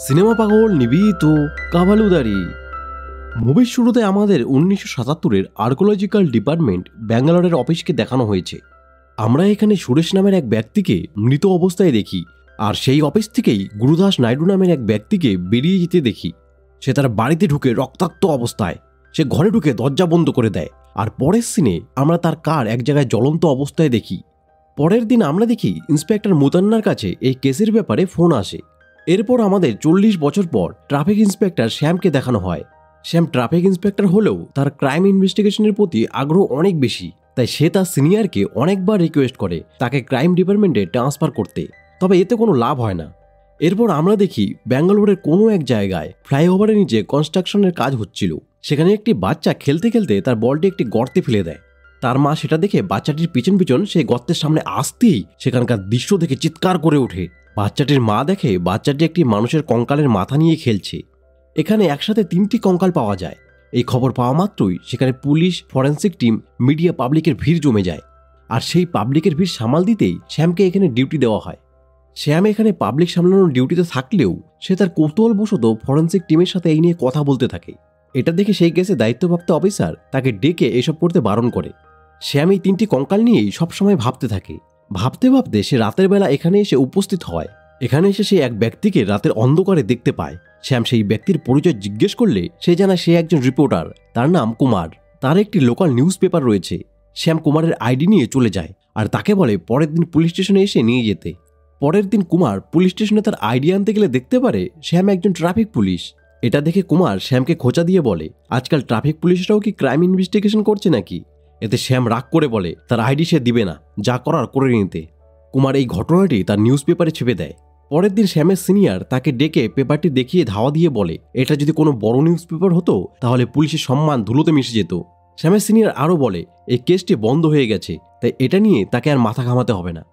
Cinema পাগল নিবিত কাভালুদারি। মুভির শুরুতে আমাদের 1977-এর আর্কোলজিক্যাল ডিপার্টমেন্ট ব্যাঙ্গালোরের অফিসকে দেখানো হয়েছে। আমরা এখানে সুরেশ নামের এক ব্যক্তিকে মৃত অবস্থায় দেখি, আর সেই অফিস থেকেই গুরুদাস নাইডু নামের এক ব্যক্তিকে বেরিয়ে যেতে দেখি। সে তার বাড়িতে ঢুকে রক্তাক্ত অবস্থায় সে ঘরে ঢুকে দরজা বন্ধ করে দেয়, আর পরের সিনে আমরা তার কার এক জায়গায় জ্বলন্ত অবস্থায় দেখি। পরের দিন আমরা দেখি ইন্সপেক্টর মুতান্নার কাছে এই কেসের ব্যাপারে ফোন আসে। এরপর আমাদের 40 বছর পর ট্রাফিক ইন্সপেক্টর শ্যামকে দেখানো হয়। শ্যাম ট্রাফিক ইন্সপেক্টর হলেও তার ক্রাইম ইনভেস্টিগেশনের প্রতি আগ্রহ অনেক বেশি, তাই সে তার সিনিয়রকে অনেকবার রিকোয়েস্ট করে তাকে ক্রাইম ডিপার্টমেন্টে ট্রান্সফার করতে, তবে এতে কোনো লাভ হয় না। এরপর আমরা দেখি ব্যাঙ্গালোরের কোনো এক জায়গায় ফ্লাইওভারের নিচে কনস্ট্রাকশনের কাজ হচ্ছিল। সেখানে একটি বাচ্চা খেলতে খেলতে তার বলটি একটি গর্তে ফেলে দেয়। তার মা সেটা দেখে বাচ্চাটির পিছন পিছন সেই গর্তের সামনে আসতেই সেখানকার দৃশ্য দেখে চিৎকার করে ওঠে। বাচ্চাটির মা দেখে বাচ্চাটি একটি মানুষের কঙ্কালের মাথা নিয়ে খেলছে। এখানে একসাথে 3টি কঙ্কাল পাওয়া যায়। এই খবর পাওয়া মাত্রই সেখানে পুলিশ, ফরেন্সিক টিম, মিডিয়া, পাবলিকের ভিড় জমে যায়। আর সেই পাবলিকের ভিড় সামাল দিতেই শ্যামকে এখানে ডিউটি দেওয়া হয়। শ্যাম এখানে পাবলিক সামলানোর ডিউটিতে থাকলেও সে তার কৌতূহলবশত ফরেন্সিক টিমের সাথে এই নিয়ে কথা বলতে থাকে। এটা দেখে সেই কেসে দায়িত্বপ্রাপ্ত অফিসার তাকে ডেকে এসব করতে বারণ করে। শ্যাম এই 3টি কঙ্কাল নিয়েই সবসময় ভাবতে থাকে। ভাবতে ভাবতে সে রাতের বেলা এখানে এসে উপস্থিত হয়। এখানে এসে সে এক ব্যক্তিকে রাতের অন্ধকারে দেখতে পায়। শ্যাম সেই ব্যক্তির পরিচয় জিজ্ঞেস করলে সে জানায় সে একজন রিপোর্টার, তার নাম কুমার। তার একটি লোকাল নিউজ পেপার রয়েছে। শ্যাম কুমারের আইডি নিয়ে চলে যায় আর তাকে বলে পরের দিন পুলিশ স্টেশনে এসে নিয়ে যেতে। পরের দিন কুমার পুলিশ স্টেশনে তার আইডি আনতে গেলে দেখতে পারে শ্যাম একজন ট্রাফিক পুলিশ। এটা দেখে কুমার শ্যামকে খোঁচা দিয়ে বলে, আজকাল ট্রাফিক পুলিশরাও কি ক্রাইম ইনভেস্টিগেশন করছে নাকি? এতে শ্যাম রাগ করে বলে তার আইডি সে দিবে না, যা করার করে নিতে। কুমার এই ঘটনাটি তার নিউজ পেপারে ছেপে দেয়। পরের দিন শ্যামের সিনিয়র তাকে ডেকে পেপারটি দেখিয়ে ধাওয়া দিয়ে বলে এটা যদি কোনো বড় নিউজ পেপার হতো তাহলে পুলিশের সম্মান ধুলোতে মিশে যেত। শ্যামের সিনিয়র আরও বলে এই কেসটি বন্ধ হয়ে গেছে, তাই এটা নিয়ে তাকে আর মাথা ঘামাতে হবে না।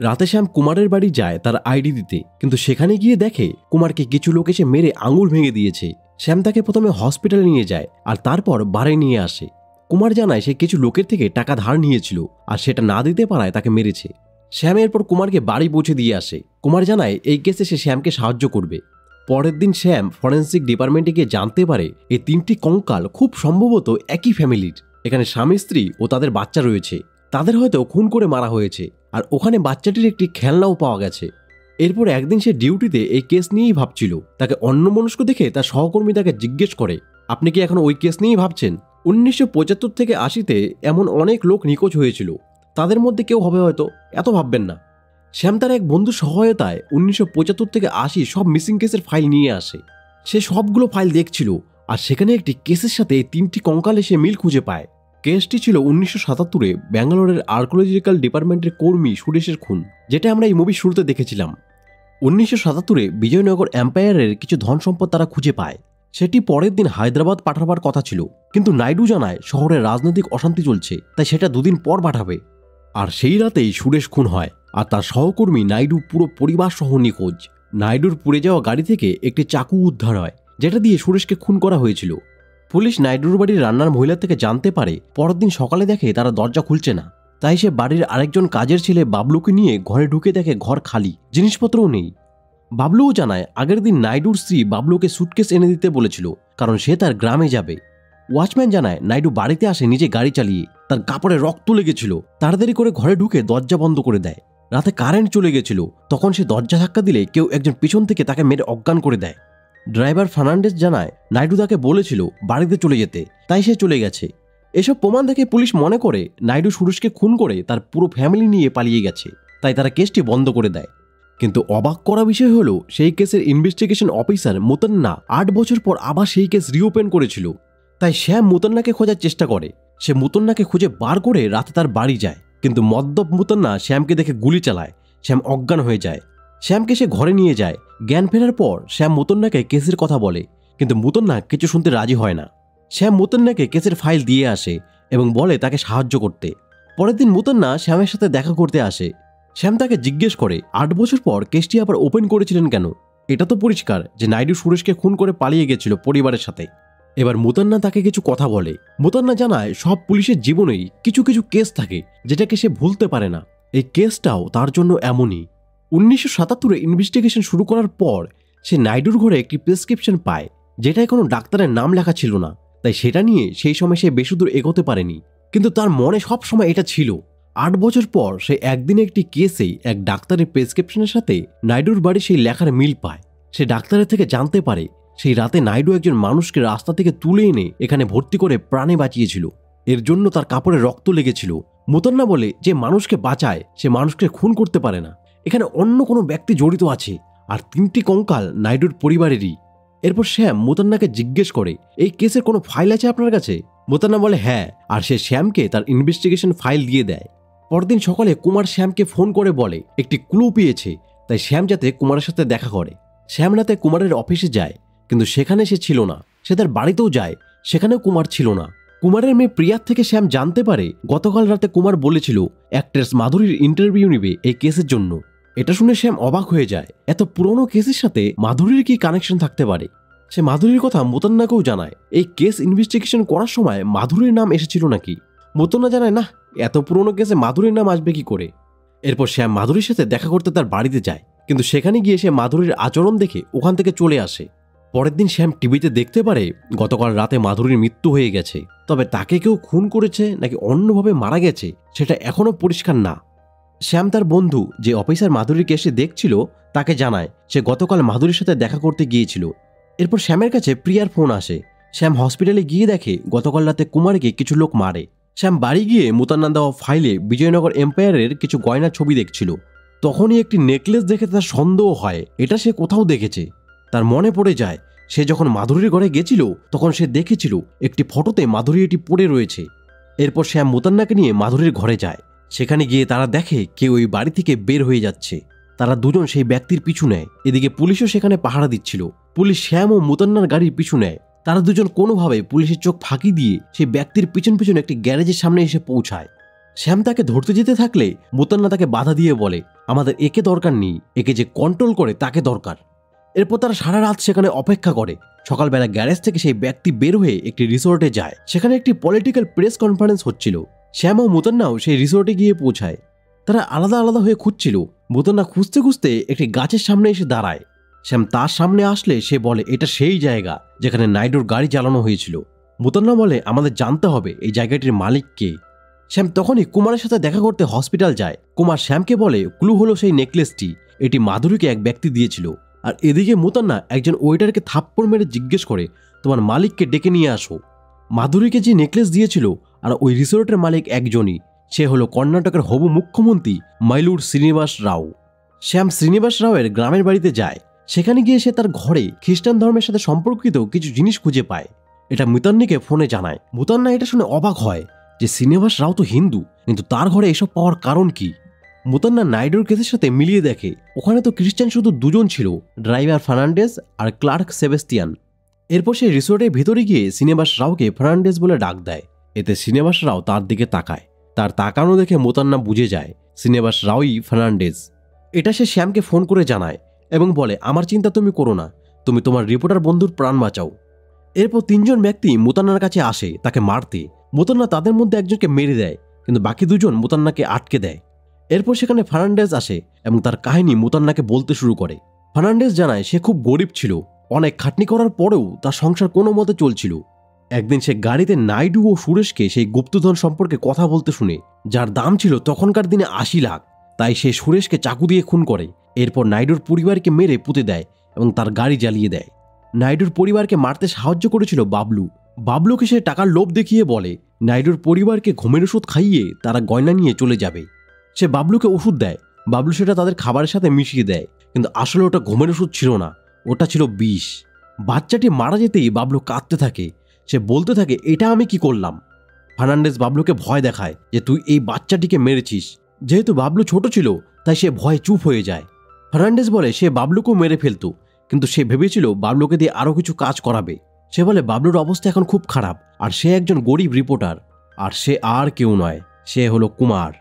রাতে শ্যাম কুমারের বাড়ি যায় তার আইডি দিতে, কিন্তু সেখানে গিয়ে দেখে কুমারকে কিছু লোক এসে মেরে আঙুল ভেঙে দিয়েছে। শ্যাম তাকে প্রথমে হসপিটালে নিয়ে যায় আর তারপর বাড়ি নিয়ে আসে। কুমার জানায় সে কিছু লোকের থেকে টাকা ধার নিয়েছিল আর সেটা না দিতে পারায় তাকে মেরেছে। শ্যাম এরপর কুমারকে বাড়ি পৌঁছে দিয়ে আসে। কুমার জানায় এই কেসে সে শ্যামকে সাহায্য করবে। পরের দিন শ্যাম ফরেন্সিক ডিপার্টমেন্টে গিয়ে জানতে পারে এই 3টি কঙ্কাল খুব সম্ভবত একই ফ্যামিলির। এখানে স্বামী স্ত্রী ও তাদের বাচ্চা রয়েছে। তাদের হয়তো খুন করে মারা হয়েছে, আর ওখানে বাচ্চাটির একটি খেলনাও পাওয়া গেছে। এরপর একদিন সে ডিউটিতে এই কেস নিয়েই ভাবছিল। তাকে অন্যমনস্ক দেখে তার সহকর্মী তাকে জিজ্ঞেস করে, আপনি কি এখন ওই কেস নিয়েই ভাবছেন? 1975 থেকে 80-তে এমন অনেক লোক নিখোঁজ হয়েছিল, তাদের মধ্যে কেউ হবে হয়তো, এত ভাববেন না। শ্যাম তার এক বন্ধুর সহায়তায় 1975 থেকে 80 সব মিসিং কেসের ফাইল নিয়ে আসে। সে সবগুলো ফাইল দেখছিল আর সেখানে একটি কেসের সাথে 3টি কঙ্কালে সে মিল খুঁজে পায়। কেসটি ছিল 1977-এ ব্যাঙ্গালোরের আর্কোলজিক্যাল ডিপার্টমেন্টের কর্মী সুরেশের খুন, যেটা আমরা এই মুভির শুরুতে দেখেছিলাম। 1977-এ বিজয়নগর এম্পায়ারের কিছু ধন সম্পদ তারা খুঁজে পায়। সেটি পরের দিন হায়দ্রাবাদ পাঠাবার কথা ছিল, কিন্তু নাইডু জানায় শহরে রাজনৈতিক অশান্তি চলছে, তাই সেটা 2 দিন পর পাঠাবে। আর সেই রাতেই সুরেশ খুন হয় আর তার সহকর্মী নাইডু পুরো পরিবার সহ নিখোঁজ। নাইডুর পুড়ে যাওয়া গাড়ি থেকে একটি চাকু উদ্ধার হয়, যেটা দিয়ে সুরেশকে খুন করা হয়েছিল। পুলিশ নাইডুর বাড়ির রান্নার মহিলা থেকে জানতে পারে পরের দিন সকালে দেখে তারা দরজা খুলছে না, তাই সে বাড়ির আরেকজন কাজের ছেলে বাবলুকে নিয়ে ঘরে ঢুকে দেখে ঘর খালি, জিনিসপত্রও নেই। বাবলুও জানায় আগের দিন নাইডুর স্ত্রী বাবলুকে সুটকেস এনে দিতে বলেছিল, কারণ সে তার গ্রামে যাবে। ওয়াচম্যান জানায় নাইডু বাড়িতে আসে নিজে গাড়ি চালিয়ে, তার কাপড়ে রক্ত লেগেছিল। তাড়াতাড়ি করে ঘরে ঢুকে দরজা বন্ধ করে দেয়। রাতে কারেন্ট চলে গেছিল, তখন সে দরজা ধাক্কা দিলে কেউ একজন পিছন থেকে তাকে মেরে অজ্ঞান করে দেয়। ড্রাইভার ফার্নান্ডেজ জানায় নাইডু তাকে বলেছিল বাড়িতে চলে যেতে, তাই সে চলে গেছে। এসব প্রমাণ দেখে পুলিশ মনে করে নাইডু সুরেশকে খুন করে তার পুরো ফ্যামিলি নিয়ে পালিয়ে গেছে, তাই তারা কেসটি বন্ধ করে দেয়। কিন্তু অবাক করা বিষয় হলো সেই কেসের ইনভেস্টিগেশন অফিসার মুতান্না 8 বছর পর আবার সেই কেস রিওপেন করেছিল। তাই শ্যাম মুতান্নাকে খোঁজার চেষ্টা করে। সে মুতান্নাকে খুঁজে বার করে রাতে তার বাড়ি যায়, কিন্তু মদ্যপ মুতান্না শ্যামকে দেখে গুলি চালায়। শ্যাম অজ্ঞান হয়ে যায়। শ্যামকে সে ঘরে নিয়ে যায়। জ্ঞান ফেরার পর শ্যাম মুতান্নাকে কেসের কথা বলে, কিন্তু মুতান্না কিছু শুনতে রাজি হয় না। শ্যাম মুতান্নাকে কেসের ফাইল দিয়ে আসে এবং বলে তাকে সাহায্য করতে। পরের দিন মুতান্না শ্যামের সাথে দেখা করতে আসে। শ্যাম তাকে জিজ্ঞেস করে 8 বছর পর কেসটি আবার ওপেন করেছিলেন কেন? এটা তো পরিষ্কার যে নাইডু সুরেশকে খুন করে পালিয়ে গেছিল পরিবারের সাথে। এবার মুতান্না তাকে কিছু কথা বলে। মুতান্না জানায় সব পুলিশের জীবনেই কিছু কিছু কেস থাকে যেটাকে সে ভুলতে পারে না। এই কেসটাও তার জন্য এমনই। 1977-এ ইনভেস্টিগেশন শুরু করার পর সে নাইডুর ঘরে একটি প্রেসক্রিপশন পায়, যেটায় কোনো ডাক্তারের নাম লেখা ছিল না। তাই সেটা নিয়ে সেই সময় সে বেশি দূর এগোতে পারেনি, কিন্তু তার মনে সব সময় এটা ছিল। 8 বছর পর সে একদিন একটি কেসেই এক ডাক্তারের প্রেসক্রিপশনের সাথে নাইডুর বাড়ি সেই লেখার মিল পায়। সে ডাক্তারের থেকে জানতে পারে সেই রাতে নাইডু একজন মানুষকে রাস্তা থেকে তুলে এনে এখানে ভর্তি করে প্রাণে বাঁচিয়েছিল। এর জন্য তার কাপড়ে রক্ত লেগেছিল। মুতান্না বলে, যে মানুষকে বাঁচায় সে মানুষকে খুন করতে পারে না। এখানে অন্য কোনো ব্যক্তি জড়িত আছে, আর 3টি কঙ্কাল নাইডুর পরিবারেরই। এরপর শ্যাম মুতান্নাকে জিজ্ঞেস করে, এই কেসের কোনো ফাইল আছে আপনার কাছে? মুতান্না বলে হ্যাঁ, আর সে শ্যামকে তার ইনভেস্টিগেশন ফাইল দিয়ে দেয়। পরদিন সকালে কুমার শ্যামকে ফোন করে বলে একটি ক্লু পেয়েছে, তাই শ্যাম যাতে কুমারের সাথে দেখা করে। শ্যাম রাতে কুমারের অফিসে যায়, কিন্তু সেখানে সে ছিল না। সে তার বাড়িতেও যায়, সেখানেও কুমার ছিল না। কুমারের মেয়ে প্রিয়ার থেকে শ্যাম জানতে পারে গতকাল রাতে কুমার বলেছিল অ্যাক্ট্রেস মাধুরীর ইন্টারভিউ নিবে এই কেসের জন্য। এটা শুনে শ্যাম অবাক হয়ে যায়, এত পুরনো কেসের সাথে মাধুরীর কি কানেকশন থাকতে পারে। সে মাধুরীর কথা মুতান্নাকেও জানায়, এই কেস ইনভেস্টিগেশন করার সময় মাধুরীর নাম এসেছিল নাকি। মুতান্না জানায় না, এত পুরনো কেসে মাধুরীর নাম আসবে কি করে। এরপর শ্যাম মাধুরীর সাথে দেখা করতে তার বাড়িতে যায়, কিন্তু সেখানে গিয়ে সে মাধুরীর আচরণ দেখে ওখান থেকে চলে আসে। পরের দিন শ্যাম টিভিতে দেখতে পারে গতকাল রাতে মাধুরীর মৃত্যু হয়ে গেছে, তবে তাকে কেউ খুন করেছে নাকি অন্যভাবে মারা গেছে সেটা এখনো পরিষ্কার না। শ্যাম তার বন্ধু যে অফিসার মাধুরীর কেসে দেখছিল তাকে জানায় সে গতকাল মাধুরীর সাথে দেখা করতে গিয়েছিল। এরপর শ্যামের কাছে প্রিয়ার ফোন আসে। শ্যাম হসপিটালে গিয়ে দেখে গতকাল রাতে কুমারকে কিছু লোক মারে। শ্যাম বাড়ি গিয়ে মুতান্না দেওয়া ফাইলে বিজয়নগর এম্পায়ারের কিছু গয়নার ছবি দেখছিল। তখনই একটি নেকলেস দেখে তার সন্দেহ হয় এটা সে কোথাও দেখেছে। তার মনে পড়ে যায় সে যখন মাধুরীর ঘরে গেছিল তখন সে দেখেছিল একটি ফটোতে মাধুরী এটি পড়ে রয়েছে। এরপর শ্যাম মুতান্নাকে নিয়ে মাধুরীর ঘরে যায়। সেখানে গিয়ে তারা দেখে কেউ ওই বাড়ি থেকে বের হয়ে যাচ্ছে। তারা দুজন সেই ব্যক্তির পিছু নেয়। এদিকে পুলিশও সেখানে পাহারা দিচ্ছিল। পুলিশ শ্যাম ও মুতান্নার গাড়ির পিছু নেয়। তারা দুজন কোনোভাবে পুলিশের চোখ ফাঁকি দিয়ে সেই ব্যক্তির পিছন পিছন একটি গ্যারেজের সামনে এসে পৌঁছায়। শ্যাম তাকে ধরতে যেতে থাকলে মুতান্না তাকে বাধা দিয়ে বলে, আমাদের একে দরকার নেই, একে যে কন্ট্রোল করে তাকে দরকার। এরপর তারা সারা রাত সেখানে অপেক্ষা করে। সকালবেলা গ্যারেজ থেকে সেই ব্যক্তি বের হয়ে একটি রিসোর্টে যায়। সেখানে একটি পলিটিক্যাল প্রেস কনফারেন্স হচ্ছিল। শ্যাম ও মুতান্নাও সেই রিসোর্টে গিয়ে পৌঁছায়। তারা আলাদা আলাদা হয়ে খুঁজছিল। মুতান্না খুঁজতে খুঁজতে একটি গাছের সামনে এসে দাঁড়ায়। শ্যাম তার সামনে আসলে সে বলে এটা সেই জায়গা যেখানে নাইডুর গাড়ি চালানো হয়েছিল। মুতান্না বলে আমাদের জানতে হবে এই জায়গাটির মালিক কে। শ্যাম তখনই কুমারের সাথে দেখা করতে হসপিটাল যায়। কুমার শ্যামকে বলে ক্লু হলো সেই নেকলেসটি, এটি মাধুরীকে এক ব্যক্তি দিয়েছিল। আর এদিকে মুতান্না একজন ওয়েটারকে থাপ্পড় মেরে জিজ্ঞেস করে তোমার মালিককে ডেকে নিয়ে আসো। মাধুরীকে যে নেকলেস দিয়েছিল আর ওই রিসোর্টের মালিক একজনই, সে হলো কর্ণাটকের হবু মুখ্যমন্ত্রী মাইলুর শ্রীনিবাস রাও। শ্যাম শ্রীনিবাস রাওয়ের গ্রামের বাড়িতে যায়। সেখানে গিয়ে সে তার ঘরে খ্রিস্টান ধর্মের সাথে সম্পর্কিত কিছু জিনিস খুঁজে পায়। এটা মুতান্নিকে ফোনে জানায়। মুতান্না এটা শুনে অবাক হয় যে শ্রীনিবাস রাও তো হিন্দু, কিন্তু তার ঘরে এসব পাওয়ার কারণ কি। মুতান্না নাইডুর কেসের সাথে মিলিয়ে দেখে ওখানে তো খ্রিস্টান শুধু দুজন ছিল, ড্রাইভার ফার্নান্ডেজ আর ক্লার্ক সেবেস্তিয়ান। এরপর সে রিসোর্টের ভিতরে গিয়ে শ্রীনিবাস রাওকে ফার্নান্ডেজ বলে ডাক দেয়। এতে শ্রীনিবাস রাও তার দিকে তাকায়। তার তাকানো দেখে মুতান্না বুঝে যায় শ্রীনিবাস রাওই ফার্নান্ডেজ। এটা সে শ্যামকে ফোন করে জানায় এবং বলে আমার চিন্তা তুমি করো না, তুমি তোমার রিপোর্টার বন্ধুর প্রাণ বাঁচাও। এরপর 3 জন ব্যক্তি মুতান্নার কাছে আসে তাকে মারতে। মুতান্না তাদের মধ্যে একজনকে মেরে দেয়, কিন্তু বাকি 2 জন মুতান্নাকে আটকে দেয়। এরপর সেখানে ফার্নান্ডেজ আসে এবং তার কাহিনী মুতান্নাকে বলতে শুরু করে। ফার্নান্ডেজ জানায় সে খুব গরিব ছিল, অনেক খাটনি করার পরেও তার সংসার কোনো মতে চলছিল। একদিন সে গাড়িতে নাইডু ও সুরেশকে সেই গুপ্তধন সম্পর্কে কথা বলতে শুনে, যার দাম ছিল তখনকার দিনে 80 লাখ। তাই সে সুরেশকে চাকু দিয়ে খুন করে। এরপর নাইডুর পরিবারকে মেরে পুঁতে দেয় এবং তার গাড়ি জ্বালিয়ে দেয়। নাইডুর পরিবারকে মারতে সাহায্য করেছিল বাবলু। বাবলুকে সে টাকার লোভ দেখিয়ে বলে নাইডুর পরিবারকে ঘুমের ওষুধ খাইয়ে তারা গয়না নিয়ে চলে যাবে। সে বাবলুকে ওষুধ দেয়। বাবলু সেটা তাদের খাবারের সাথে মিশিয়ে দেয়, কিন্তু আসলে ওটা ঘুমের ওষুধ ছিল না, ওটা ছিল বিষ। বাচ্চাটি মারা যেতেই বাবলু কাঁদতে থাকে। সে বলতে থাকে এটা আমি কি করলাম। ফার্নান্ডেজ বাবলুকে ভয় দেখায় যে তুই এই বাচ্চাটিকে মেরেছিস। যেহেতু বাবলু ছোট ছিল তাই সে ভয়ে চুপ হয়ে যায়। ফার্নান্ডেজ বলে সে বাবলুকেও মেরে ফেলতো, কিন্তু সে ভেবেছিল বাবলুকে দিয়ে আরও কিছু কাজ করাবে। সে বলে বাবলুর অবস্থা এখন খুব খারাপ, আর সে একজন গরিব রিপোর্টার, আর সে আর কেউ নয়, সে হলো কুমার।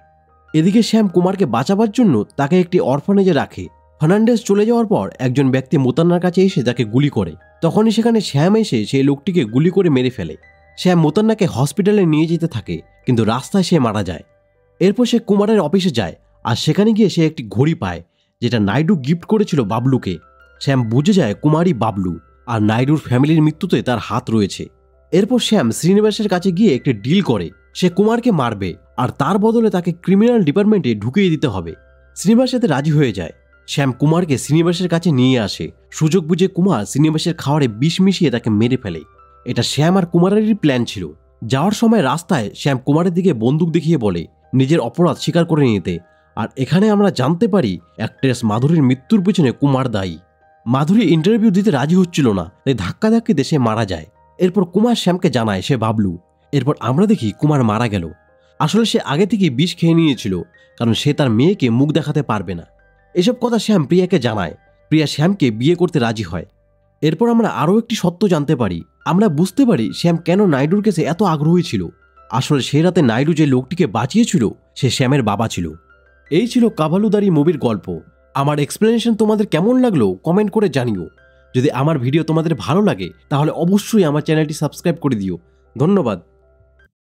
এদিকে শ্যাম কুমারকে বাঁচাবার জন্য তাকে একটি অরফানেজে রাখে। ফার্নান্ডেজ চলে যাওয়ার পর একজন ব্যক্তি মুতান্নার কাছে এসে তাকে গুলি করে। তখনই সেখানে শ্যাম এসে সেই লোকটিকে গুলি করে মেরে ফেলে। শ্যাম মুতান্নাকে হসপিটালে নিয়ে যেতে থাকে, কিন্তু রাস্তায় সে মারা যায়। এরপর সে কুমারের অফিসে যায়, আর সেখানে গিয়ে সে একটি ঘড়ি পায় যেটা নাইডু গিফট করেছিল বাবলুকে। শ্যাম বুঝে যায় কুমারই বাবলু, আর নাইডুর ফ্যামিলির মৃত্যুতে তার হাত রয়েছে। এরপর শ্যাম শ্রীনিবাসের কাছে গিয়ে একটি ডিল করে, সে কুমারকে মারবে আর তার বদলে তাকে ক্রিমিনাল ডিপার্টমেন্টে ঢুকিয়ে দিতে হবে। শ্রীনিবাস এতে রাজি হয়ে যায়। শ্যাম কুমারকে শ্রীনিবাসের কাছে নিয়ে আসে। সুযোগ বুঝে কুমার শ্রীনিবাসের খাবারে বিষ মিশিয়ে তাকে মেরে ফেলে। এটা শ্যাম আর কুমারেরই প্ল্যান ছিল। যাওয়ার সময় রাস্তায় শ্যাম কুমারের দিকে বন্দুক দেখিয়ে বলে নিজের অপরাধ স্বীকার করে নিতে, আর এখানে আমরা জানতে পারি অ্যাক্ট্রেস মাধুরীর মৃত্যুর পিছনে কুমার দায়ী। মাধুরী ইন্টারভিউ দিতে রাজি হচ্ছিল না, তাই ধাক্কাধাক্কি দেশে মারা যায়। এরপর কুমার শ্যামকে জানায় সে বাবলু। এরপর আমরা দেখি কুমার মারা গেল। আসলে সে আগে থেকেই বিষ খেয়ে নিয়েছিল, কারণ সে তার মেয়েকে মুখ দেখাতে পারবে না। এসব কথা শ্যাম প্রিয়াকে জানায়। প্রিয়া শ্যামকে বিয়ে করতে রাজি হয়। এরপর আমরা আরও একটি সত্য জানতে পারি। আমরা বুঝতে পারি শ্যাম কেন নাইডুর কাছে এত আগ্রহী ছিল। আসলে সে রাতে নাইডু যে লোকটিকে বাঁচিয়েছিল সে শ্যামের বাবা ছিল। এই ছিল কাভালুদারি মুভির গল্প। আমার এক্সপ্লেনেশন তোমাদের কেমন লাগলো কমেন্ট করে জানিও। যদি আমার ভিডিও তোমাদের ভালো লাগে তাহলে অবশ্যই আমার চ্যানেলটি সাবস্ক্রাইব করে দিও। ধন্যবাদ।